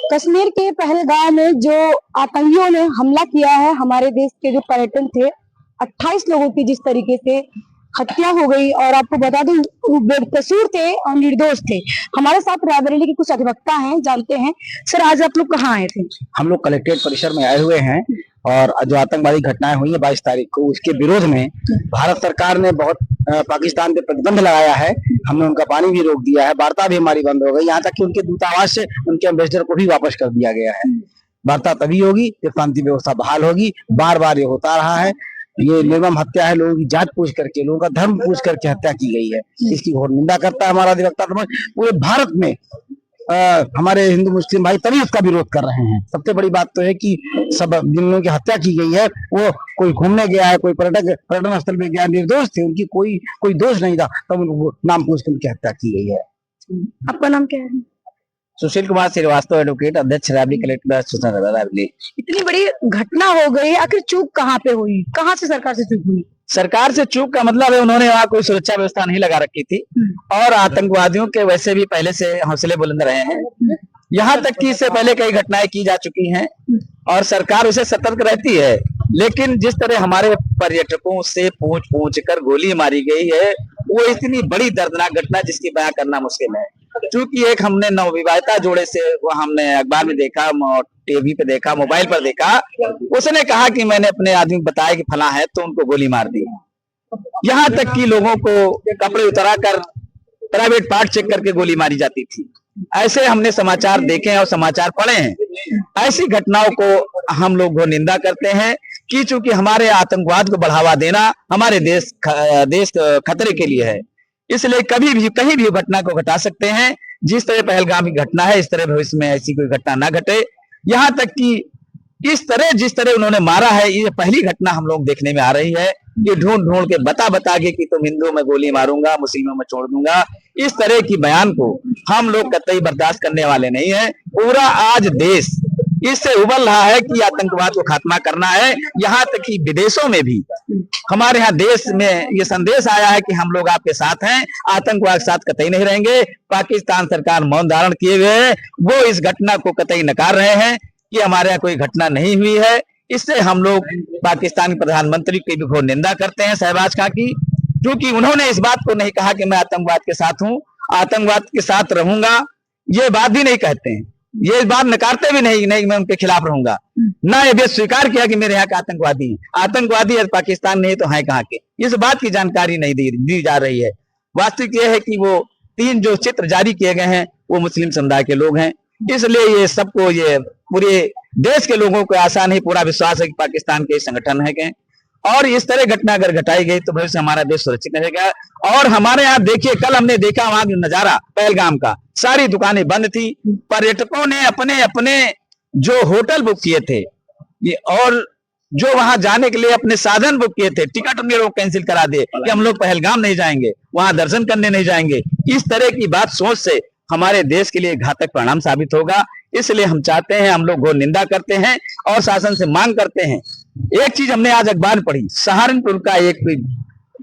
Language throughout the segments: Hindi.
कश्मीर के पहलगाम में जो आतंकियों ने हमला किया है, हमारे देश के जो पर्यटन थे 28 लोगों की जिस तरीके से हत्या हो गई। और आपको बता दूं वो बेकसूर थे और निर्दोष थे। हमारे साथ रायबरेली के कुछ अधिवक्ता हैं, जानते हैं। सर, आज आप लोग कहाँ आए थे? हम लोग कलेक्ट्रेट परिसर में आए हुए हैं और जो आतंकवादी घटनाएं हुई है 22 तारीख को, उसके विरोध में भारत सरकार ने बहुत पाकिस्तान पे प्रतिबंध लगाया है। हमने उनका पानी भी रोक दिया है, वार्ता भी हमारी बंद हो गई, यहाँ तक कि उनके दूतावास से उनके एम्बेसडर को भी वापस कर दिया गया है। वार्ता तभी होगी जब शांति व्यवस्था बहाल होगी। बार बार ये होता रहा है। ये निर्मम हत्या है, लोगों की जात पूछ करके, लोगों का धर्म पूछ करके हत्या की गई है। इसकी घोर निंदा करता है हमारा अधिवक्ता समाज। पूरे भारत में हमारे हिंदू मुस्लिम भाई तभी उसका विरोध कर रहे हैं। सबसे बड़ी बात तो है कि सब जिन लोगों की हत्या की गई है वो कोई घूमने गया है, कोई पर्यटन स्थल में गया, निर्दोष थे, उनकी कोई दोष नहीं था, तब उनको नाम पूछ कर उनकी हत्या की गई है। आपका नाम क्या है? सुशील कुमार श्रीवास्तव, एडवोकेट, अध्यक्ष रायबरेली कलेक्टर रायबरेली। इतनी बड़ी घटना हो गई, आखिर चूक कहाँ पे हुई? कहाँ से सरकार से चूक हुई? सरकार से चूक का मतलब है उन्होंने वहाँ कोई सुरक्षा व्यवस्था नहीं लगा रखी थी और आतंकवादियों के वैसे भी पहले से हौसले बुलंद रहे हैं। यहाँ तक कि इससे पहले कई घटनाएं की जा चुकी हैं और सरकार उसे सतर्क रहती है। लेकिन जिस तरह हमारे पर्यटकों से पूछ कर गोली मारी गई है, वो इतनी बड़ी दर्दनाक घटना जिसकी बयां करना मुश्किल है। क्योंकि एक हमने नवविवाहिता जोड़े से वो हमने अखबार में देखा, टीवी पे देखा, मोबाइल पर देखा, उसने कहा कि मैंने अपने आदमी को बताया कि फला है, तो उनको गोली मार दी। यहाँ तक कि लोगों को कपड़े उतरा कर प्राइवेट पार्ट चेक करके गोली मारी जाती थी। ऐसे हमने समाचार देखे हैं और समाचार पढ़े हैं। ऐसी घटनाओं को हम लोग निंदा करते हैं कि चूंकि हमारे आतंकवाद को बढ़ावा देना हमारे देश खतरे के लिए है। इसलिए कभी भी कहीं भी घटना को घटा सकते हैं। जिस तरह पहलगाम की घटना है, इस तरह भविष्य में ऐसी कोई घटना ना घटे। यहाँ तक कि जिस तरह उन्होंने मारा है, ये पहली घटना हम लोग देखने में आ रही है। ये ढूंढ के बता के कि तुम हिंदुओं में गोली मारूंगा, मुस्लिमों में छोड़ दूंगा, इस तरह की बयान को हम लोग कतई बर्दाश्त करने वाले नहीं है। पूरा आज देश इससे उबल रहा है कि आतंकवाद को खात्मा करना है। यहाँ तक कि विदेशों में भी हमारे यहाँ देश में ये संदेश आया है कि हम लोग आपके साथ हैं, आतंकवाद के साथ कतई नहीं रहेंगे। पाकिस्तान सरकार मौन धारण किए हुए है, वो इस घटना को कतई नकार रहे हैं कि हमारे यहाँ कोई घटना नहीं हुई है। इससे हम लोग पाकिस्तान के प्रधानमंत्री की भी घोर निंदा करते हैं, शहबाज खां की, क्योंकि उन्होंने इस बात को नहीं कहा कि मैं आतंकवाद के साथ हूँ, आतंकवाद के साथ रहूंगा, ये बात भी नहीं कहते हैं। ये बात नकारते भी नहीं मैं उनके खिलाफ रहूंगा। ना ये भी स्वीकार किया कि मेरे यहाँ के आतंकवादी हैं। आतंकवादी पाकिस्तान नहीं तो है कहाँ के, इस बात की जानकारी नहीं दी जा रही है। वास्तविक ये है कि वो 3 जो चित्र जारी किए गए हैं वो मुस्लिम समुदाय के लोग हैं। इसलिए ये सबको, ये पूरे देश के लोगों को आशा नहीं, पूरा विश्वास है कि पाकिस्तान के संगठन है और इस तरह घटना अगर घटाई गई तो भविष्य हमारा देश सुरक्षित रहेगा। और हमारे यहाँ देखिए, कल हमने देखा वहां नजारा पहलगाम का, सारी दुकानें बंद थी। पर्यटकों ने अपने अपने जो होटल बुक किए थे और जो वहां जाने के लिए अपने साधन बुक किए थे, टिकट उन्हें लोग कैंसिल करा दिए कि हम लोग पहलगाम नहीं जाएंगे, वहां दर्शन करने नहीं जाएंगे। इस तरह की बात सोच से हमारे देश के लिए घातक परिणाम साबित होगा। इसलिए हम चाहते हैं, हम लोग घोर निंदा करते हैं और शासन से मांग करते हैं। एक चीज हमने आज अखबार में पढ़ी, सहारनपुर का एक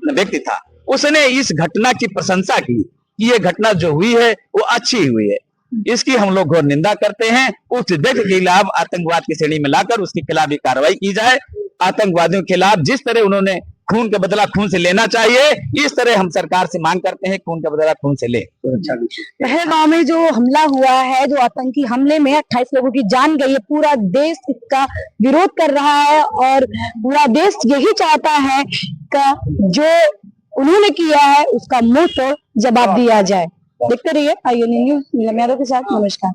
व्यक्ति था, उसने इस घटना की प्रशंसा की कि ये घटना जो हुई है वो अच्छी हुई है। इसकी हम लोग घोर निंदा करते हैं। उस व्यक्ति के खिलाफ आतंकवाद की श्रेणी में लाकर उसके खिलाफ भी कार्रवाई की जाए। आतंकवादियों के खिलाफ जिस तरह उन्होंने खून का बदला खून से लेना चाहिए, इस तरह हम सरकार से मांग करते हैं खून का बदला खून से ले। पहलगाम में जो हमला हुआ है, जो आतंकी हमले में 28 लोगों की जान गई है, पूरा देश इसका विरोध कर रहा है और पूरा देश यही चाहता है कि जो उन्होंने किया है उसका मुंह तोड़ जवाब दिया जाए। देखते रहिए IANN न्यूज़, नीलम यादव के साथ। नमस्कार।